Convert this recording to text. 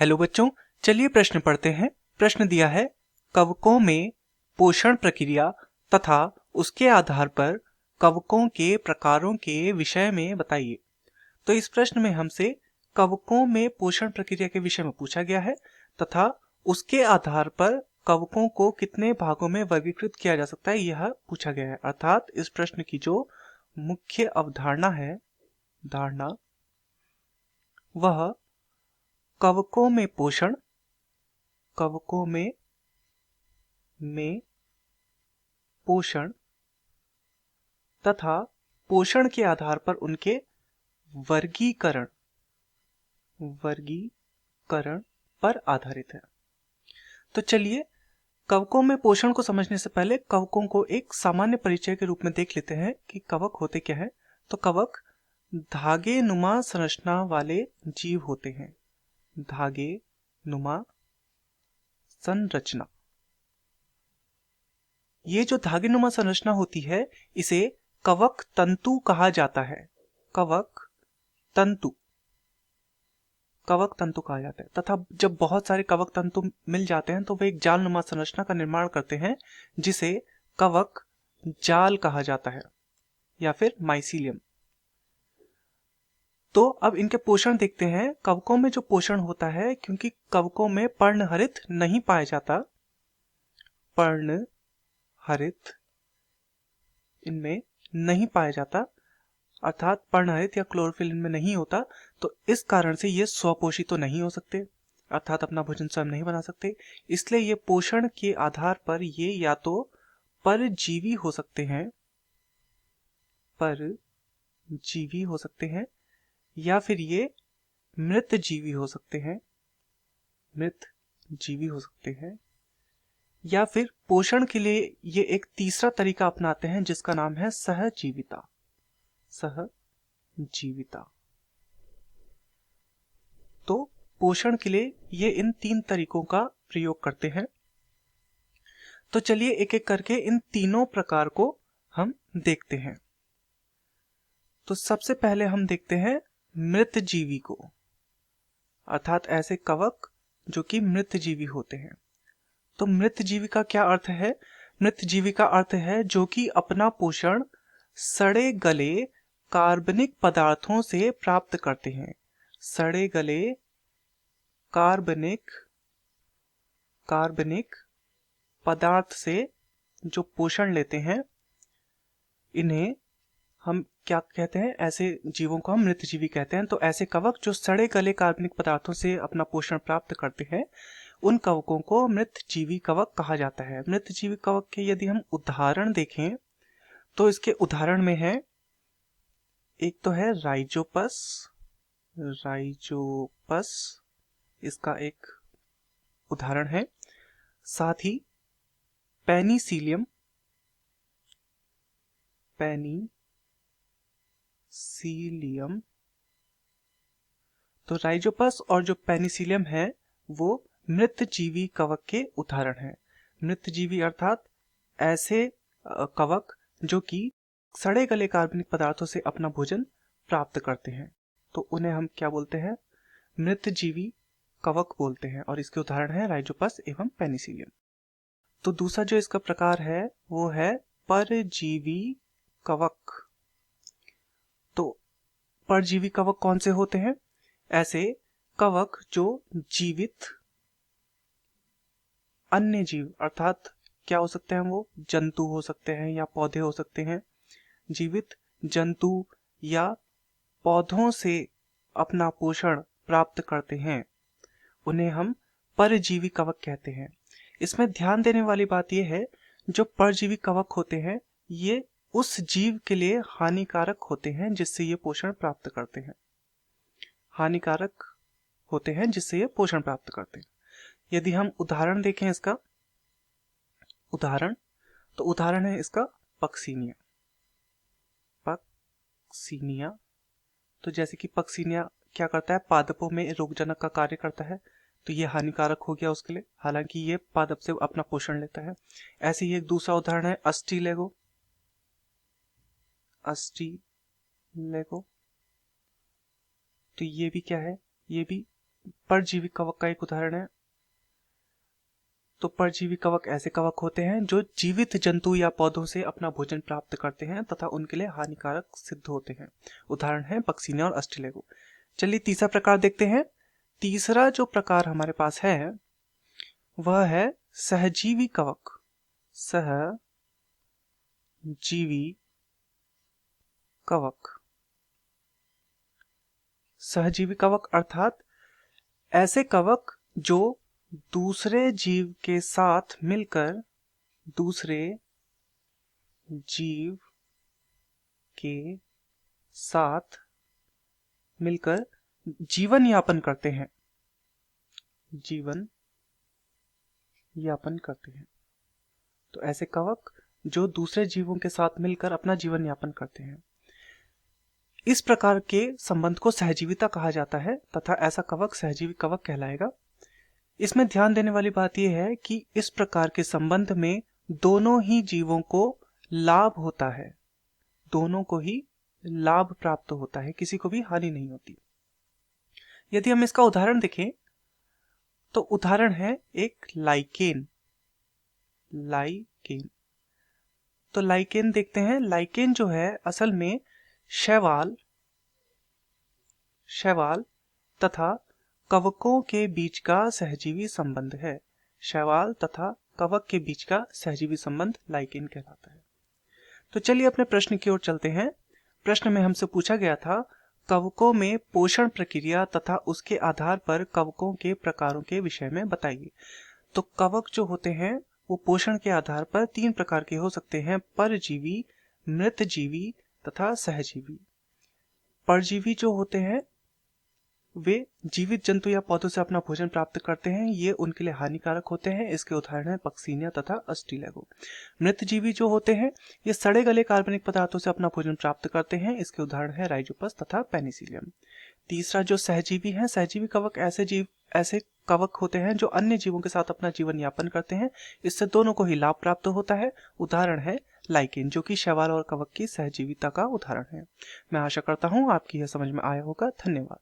Hello बच्चों, चलिए प्रश्न पढ़ते हैं। प्रश्न दिया है कवकों में पोषण प्रक्रिया तथा उसके आधार पर कवकों के प्रकारों के विषय में बताइए। तो इस प्रश्न में हमसे कवकों में पोषण प्रक्रिया के विषय में पूछा गया है तथा उसके आधार पर कवकों को कितने भागों में वर्गीकृत किया जा सकता है यह पूछा गया है। अर्थात इस प्रश्न की जो मुख्य अवधारणा है, धारणा, वह कवकों में पोषण, कवकों में पोषण तथा पोषण के आधार पर उनके वर्गीकरण वर्गीकरण पर आधारित है। तो चलिए कवकों में पोषण को समझने से पहले कवकों को एक सामान्य परिचय के रूप में देख लेते हैं कि कवक होते क्या हैं। तो कवक धागे नुमा संरचना वाले जीव होते हैं। धागे नुमा संरचना, ये जो धागेनुमा संरचना होती है इसे कवक तंतु कहा जाता है। कवक तंतु कहा जाता है तथा जब बहुत सारे कवक तंतु मिल जाते हैं तो वे एक जालनुमा संरचना का निर्माण करते हैं जिसे कवक जाल कहा जाता है या फिर माइसीलियम। तो अब इनके पोषण देखते हैं। कवकों में जो पोषण होता है, क्योंकि कवकों में पर्णहरित नहीं पाया जाता, पर्णहरित इनमें नहीं पाया जाता, अर्थात पर्णहरित या क्लोरोफिल इनमें नहीं होता, तो इस कारण से ये स्वपोषी तो नहीं हो सकते, अर्थात अपना भोजन स्वयं नहीं बना सकते। इसलिए ये पोषण के आधार पर ये या तो परजीवी हो सकते हैं, परजीवी हो सकते हैं, या फिर ये मृत जीवी हो सकते हैं, मृत जीवी हो सकते हैं, या फिर पोषण के लिए ये एक तीसरा तरीका अपनाते हैं जिसका नाम है सहजीविता। सहजीविता। तो पोषण के लिए ये इन तीन तरीकों का प्रयोग करते हैं। तो चलिए एक एक करके इन तीनों प्रकार को हम देखते हैं। तो सबसे पहले हम देखते हैं मृत जीवी को, अर्थात ऐसे कवक जो कि मृत जीवी होते हैं। तो मृत जीवी का क्या अर्थ है? मृत जीवी का अर्थ है जो कि अपना पोषण सड़े गले कार्बनिक पदार्थों से प्राप्त करते हैं। सड़े गले कार्बनिक पदार्थ से जो पोषण लेते हैं, इन्हें हम क्या कहते हैं? ऐसे जीवों को हम मृतजीवी कहते हैं। तो ऐसे कवक जो सड़े गले कार्बनिक पदार्थों से अपना पोषण प्राप्त करते हैं, उन कवकों को मृतजीवी कवक कहा जाता है। मृतजीवी कवक के यदि हम उदाहरण देखें तो इसके उदाहरण में है, एक तो है राइजोपस, इसका एक उदाहरण है। साथ ही पेनिसिलियम, तो राइजोपस और जो पेनिसिलियम है वो मृतजीवी कवक के उदाहरण है। मृतजीवी अर्थात ऐसे कवक जो कि सड़े गले कार्बनिक पदार्थों से अपना भोजन प्राप्त करते हैं, तो उन्हें हम क्या बोलते हैं? मृतजीवी कवक बोलते हैं। और इसके उदाहरण है राइजोपस एवं पेनिसिलियम। तो दूसरा जो इसका प्रकार है वो है परजीवी कवक। तो परजीवी कवक कौन से होते हैं? ऐसे कवक जो जीवित अन्य जीव, अर्थात क्या हो सकते हैं? वो जंतु हो सकते हैं या पौधे हो सकते हैं। जीवित जंतु या पौधों से अपना पोषण प्राप्त करते हैं, उन्हें हम परजीवी कवक कहते हैं। इसमें ध्यान देने वाली बात यह है, जो परजीवी कवक होते हैं ये उस जीव के लिए हानिकारक होते हैं जिससे ये पोषण प्राप्त करते हैं। हानिकारक होते हैं जिससे ये पोषण प्राप्त करते हैं। यदि हम उदाहरण देखें इसका, तो उदाहरण है इसका पक्सीनिया। तो जैसे कि पक्सीनिया क्या करता है? पादपों में रोगजनक का कार्य करता है, तो ये हानिकारक हो गया उसके लिए, हालांकि ये पादप से अपना पोषण लेता है। ऐसे ही एक दूसरा उदाहरण है अस्टीलेगो। तो ये भी क्या है? ये भी परजीवी कवक का एक उदाहरण है। तो परजीवी कवक ऐसे कवक होते हैं जो जीवित जंतु या पौधों से अपना भोजन प्राप्त करते हैं तथा उनके लिए हानिकारक सिद्ध होते हैं। उदाहरण है पक्सीनिया और अस्टिलेगो। चलिए तीसरा प्रकार देखते हैं। तीसरा जो प्रकार हमारे पास है वह है सहजीवी कवक। सहजीवी कवक। सहजीवी कवक अर्थात ऐसे कवक जो दूसरे जीव के साथ मिलकर जीवन यापन करते हैं। तो ऐसे कवक जो दूसरे जीवों के साथ मिलकर अपना जीवन यापन करते हैं, इस प्रकार के संबंध को सहजीविता कहा जाता है तथा ऐसा कवक सहजीवी कवक कहलाएगा। इसमें ध्यान देने वाली बात यह है कि इस प्रकार के संबंध में दोनों ही जीवों को लाभ होता है, दोनों को ही लाभ प्राप्त होता है, किसी को भी हानि नहीं होती। यदि हम इसका उदाहरण देखें तो उदाहरण है एक लाइकेन। तो लाइकेन देखते हैं। लाइकेन जो है असल में शैवाल तथा कवकों के बीच का सहजीवी संबंध है। शैवाल तथा कवक के बीच का सहजीवी संबंध लाइकेन कहलाता है। तो चलिए अपने प्रश्न की ओर चलते हैं। प्रश्न में हमसे पूछा गया था कवकों में पोषण प्रक्रिया तथा उसके आधार पर कवकों के प्रकारों के विषय में बताइए। तो कवक जो होते हैं वो पोषण के आधार पर 3 प्रकार के हो सकते हैं, परजीवी, मृतजीवी तथा सहजीवी। परजीवी जो होते हैं वे जीवित जंतु या पौधों से अपना भोजन प्राप्त करते हैं, ये उनके लिए हानिकारक होते हैं। इसके उदाहरण है पक्सीनिया तथा अस्टिलेगो। मृतजीवी जो होते हैं ये सड़े गले कार्बनिक पदार्थों से अपना भोजन प्राप्त करते हैं। इसके उदाहरण है राइजोपस तथा पेनिसिलियम। तीसरा जो सहजीवी है, सहजीवी कवक ऐसे कवक होते हैं जो अन्य जीवों के साथ अपना जीवन यापन करते हैं, इससे दोनों को ही लाभ प्राप्त होता है। उदाहरण है लाइकेन जो कि शैवाल और कवक की सहजीविता का उदाहरण है। मैं आशा करता हूँ आपकी यह समझ में आया होगा। धन्यवाद।